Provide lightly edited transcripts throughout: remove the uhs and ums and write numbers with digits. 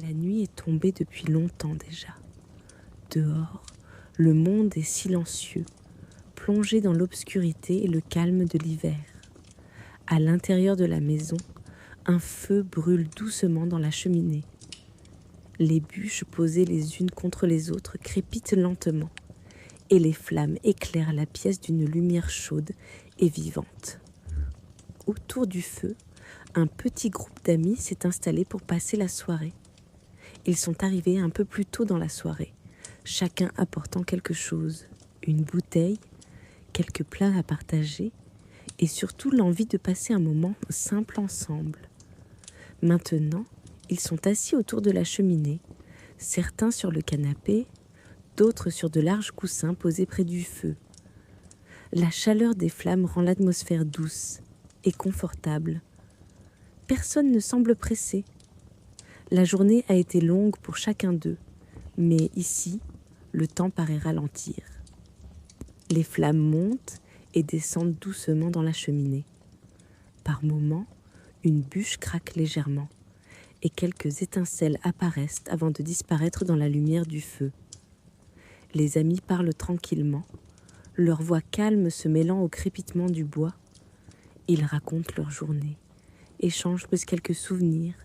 La nuit est tombée depuis longtemps déjà. Dehors, le monde est silencieux, plongé dans l'obscurité et le calme de l'hiver. À l'intérieur de la maison, un feu brûle doucement dans la cheminée. Les bûches posées les unes contre les autres crépitent lentement, et les flammes éclairent la pièce d'une lumière chaude et vivante. Autour du feu, un petit groupe d'amis s'est installé pour passer la soirée. Ils sont arrivés un peu plus tôt dans la soirée, chacun apportant quelque chose, une bouteille, quelques plats à partager et surtout l'envie de passer un moment simple ensemble. Maintenant, ils sont assis autour de la cheminée, certains sur le canapé, d'autres sur de larges coussins posés près du feu. La chaleur des flammes rend l'atmosphère douce et confortable. Personne ne semble pressé. La journée a été longue pour chacun d'eux, mais ici, le temps paraît ralentir. Les flammes montent et descendent doucement dans la cheminée. Par moments, une bûche craque légèrement et quelques étincelles apparaissent avant de disparaître dans la lumière du feu. Les amis parlent tranquillement, leur voix calme se mêlant au crépitement du bois. Ils racontent leur journée, échangent quelques souvenirs,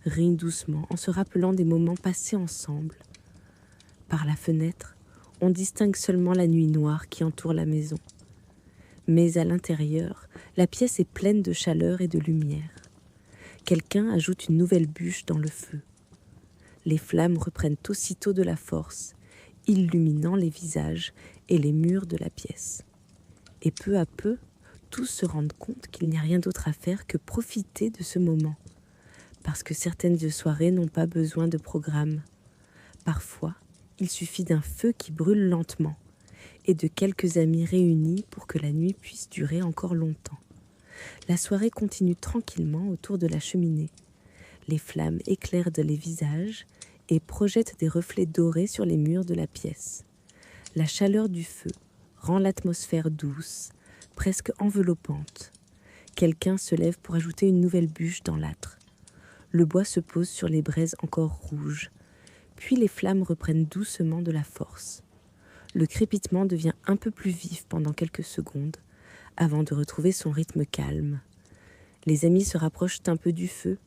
rient doucement en se rappelant des moments passés ensemble. Par la fenêtre, on distingue seulement la nuit noire qui entoure la maison. Mais à l'intérieur, la pièce est pleine de chaleur et de lumière. Quelqu'un ajoute une nouvelle bûche dans le feu. Les flammes reprennent aussitôt de la force, illuminant les visages et les murs de la pièce. Et peu à peu, tous se rendent compte qu'il n'y a rien d'autre à faire que profiter de ce moment. Parce que certaines soirées n'ont pas besoin de programme. Parfois, il suffit d'un feu qui brûle lentement et de quelques amis réunis pour que la nuit puisse durer encore longtemps. La soirée continue tranquillement autour de la cheminée. Les flammes éclairent les visages et projettent des reflets dorés sur les murs de la pièce. La chaleur du feu rend l'atmosphère douce, presque enveloppante. Quelqu'un se lève pour ajouter une nouvelle bûche dans l'âtre. Le bois se pose sur les braises encore rouges, puis les flammes reprennent doucement de la force. Le crépitement devient un peu plus vif pendant quelques secondes, avant de retrouver son rythme calme. Les amis se rapprochent un peu du feu.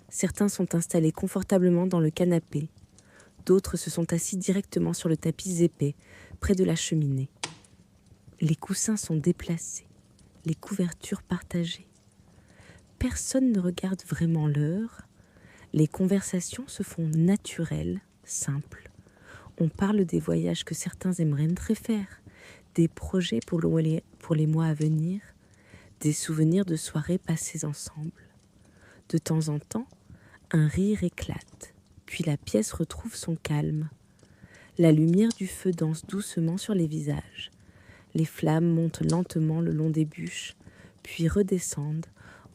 Certains sont installés confortablement dans le canapé, d'autres se sont assis directement sur le tapis épais, près de la cheminée. Les coussins sont déplacés, les couvertures partagées. Personne ne regarde vraiment l'heure. Les conversations se font naturelles, simples. On parle des voyages que certains aimeraient très faire, des projets pour les mois à venir, des souvenirs de soirées passées ensemble. De temps en temps, un rire éclate, puis la pièce retrouve son calme. La lumière du feu danse doucement sur les visages. Les flammes montent lentement le long des bûches, puis redescendent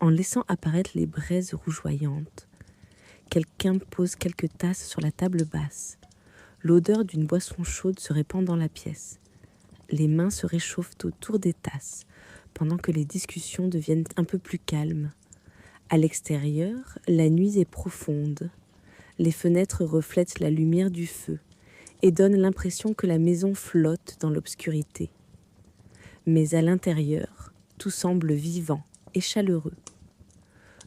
en laissant apparaître les braises rougeoyantes. Quelqu'un pose quelques tasses sur la table basse. L'odeur d'une boisson chaude se répand dans la pièce. Les mains se réchauffent autour des tasses, pendant que les discussions deviennent un peu plus calmes. À l'extérieur, la nuit est profonde. Les fenêtres reflètent la lumière du feu et donnent l'impression que la maison flotte dans l'obscurité. Mais à l'intérieur, tout semble vivant et chaleureux.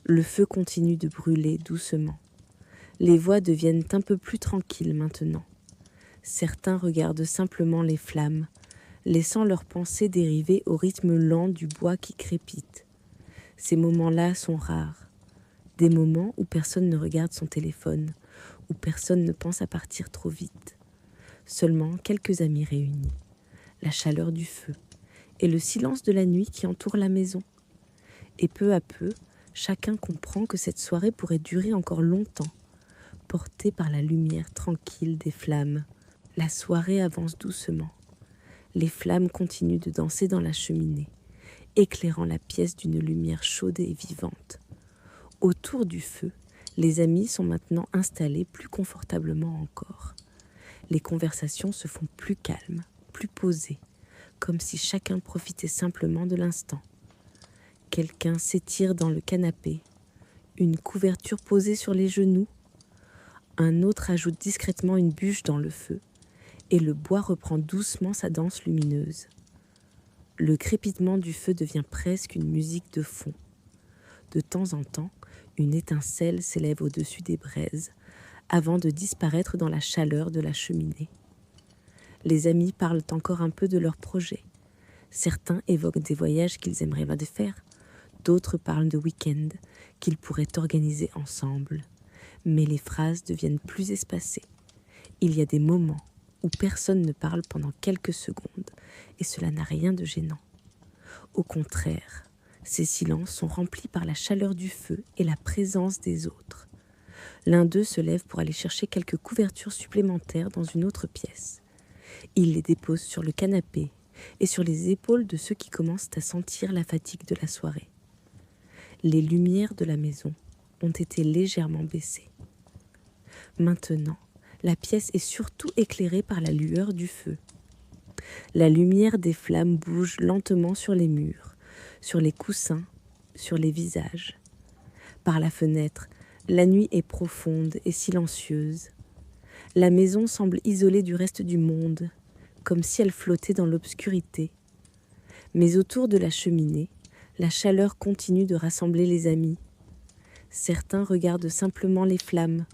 Le feu continue de brûler doucement. Les voix deviennent un peu plus tranquilles maintenant. Certains regardent simplement les flammes, laissant leurs pensées dériver au rythme lent du bois qui crépite. Ces moments-là sont rares. Des moments où personne ne regarde son téléphone, où personne ne pense à partir trop vite. Seulement quelques amis réunis, la chaleur du feu et le silence de la nuit qui entoure la maison. Et peu à peu, chacun comprend que cette soirée pourrait durer encore longtemps, portée par la lumière tranquille des flammes. La soirée avance doucement. Les flammes continuent de danser dans la cheminée, éclairant la pièce d'une lumière chaude et vivante. Autour du feu, les amis sont maintenant installés plus confortablement encore. Les conversations se font plus calmes, plus posées, comme si chacun profitait simplement de l'instant. Quelqu'un s'étire dans le canapé, une couverture posée sur les genoux, Un autre ajoute discrètement une bûche dans le feu, et le bois reprend doucement sa danse lumineuse. Le crépitement du feu devient presque une musique de fond. De temps en temps, une étincelle s'élève au-dessus des braises, avant de disparaître dans la chaleur de la cheminée. Les amis parlent encore un peu de leurs projets. Certains évoquent des voyages qu'ils aimeraient faire, d'autres parlent de week-ends qu'ils pourraient organiser ensemble. Mais les phrases deviennent plus espacées. Il y a des moments où personne ne parle pendant quelques secondes, et cela n'a rien de gênant. Au contraire, ces silences sont remplis par la chaleur du feu et la présence des autres. L'un d'eux se lève pour aller chercher quelques couvertures supplémentaires dans une autre pièce. Il les dépose sur le canapé et sur les épaules de ceux qui commencent à sentir la fatigue de la soirée. Les lumières de la maison ont été légèrement baissées. Maintenant, la pièce est surtout éclairée par la lueur du feu. La lumière des flammes bouge lentement sur les murs, sur les coussins, sur les visages. Par la fenêtre, la nuit est profonde et silencieuse. La maison semble isolée du reste du monde, comme si elle flottait dans l'obscurité. Mais autour de la cheminée, la chaleur continue de rassembler les amis. Certains regardent simplement les flammes,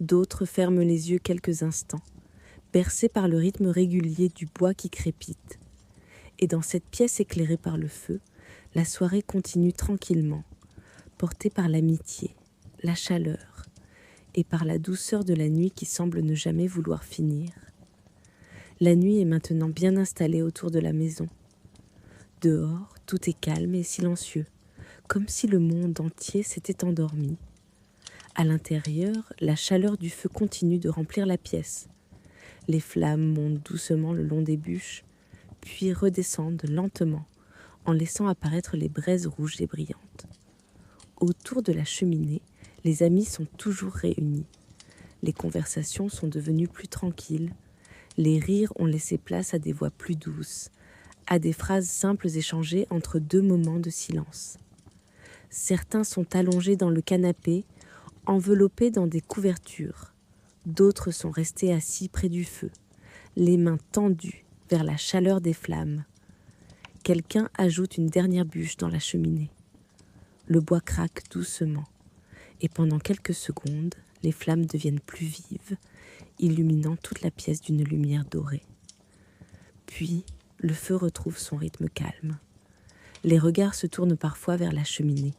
d'autres ferment les yeux quelques instants, bercés par le rythme régulier du bois qui crépite. Et dans cette pièce éclairée par le feu, la soirée continue tranquillement, portée par l'amitié, la chaleur et par la douceur de la nuit qui semble ne jamais vouloir finir. La nuit est maintenant bien installée autour de la maison. Dehors, tout est calme et silencieux, comme si le monde entier s'était endormi. À l'intérieur, la chaleur du feu continue de remplir la pièce. Les flammes montent doucement le long des bûches, puis redescendent lentement, en laissant apparaître les braises rouges et brillantes. Autour de la cheminée, les amis sont toujours réunis. Les conversations sont devenues plus tranquilles. Les rires ont laissé place à des voix plus douces, à des phrases simples échangées entre deux moments de silence. Certains sont allongés dans le canapé, enveloppés dans des couvertures. D'autres sont restés assis près du feu, les mains tendues vers la chaleur des flammes. Quelqu'un ajoute une dernière bûche dans la cheminée. Le bois craque doucement, et pendant quelques secondes, les flammes deviennent plus vives, illuminant toute la pièce d'une lumière dorée. Puis, le feu retrouve son rythme calme. Les regards se tournent parfois vers la cheminée.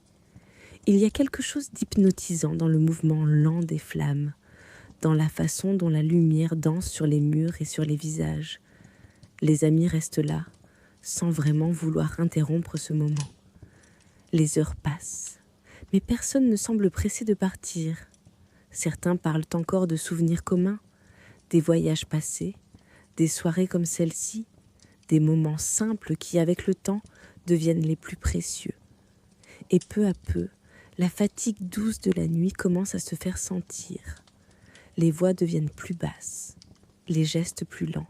Il y a quelque chose d'hypnotisant dans le mouvement lent des flammes, dans la façon dont la lumière danse sur les murs et sur les visages. Les amis restent là, sans vraiment vouloir interrompre ce moment. Les heures passent, mais personne ne semble pressé de partir. Certains parlent encore de souvenirs communs, des voyages passés, des soirées comme celle-ci, des moments simples qui, avec le temps, deviennent les plus précieux. Et peu à peu, la fatigue douce de la nuit commence à se faire sentir. Les voix deviennent plus basses, les gestes plus lents.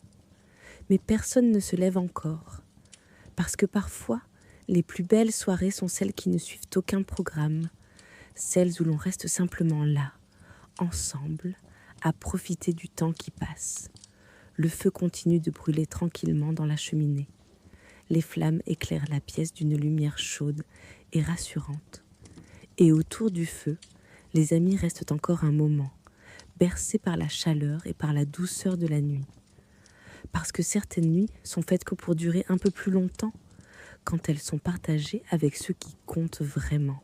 Mais personne ne se lève encore, parce que parfois, les plus belles soirées sont celles qui ne suivent aucun programme, celles où l'on reste simplement là, ensemble, à profiter du temps qui passe. Le feu continue de brûler tranquillement dans la cheminée. Les flammes éclairent la pièce d'une lumière chaude et rassurante. Et autour du feu, les amis restent encore un moment, bercés par la chaleur et par la douceur de la nuit. Parce que certaines nuits sont faites que pour durer un peu plus longtemps, quand elles sont partagées avec ceux qui comptent vraiment.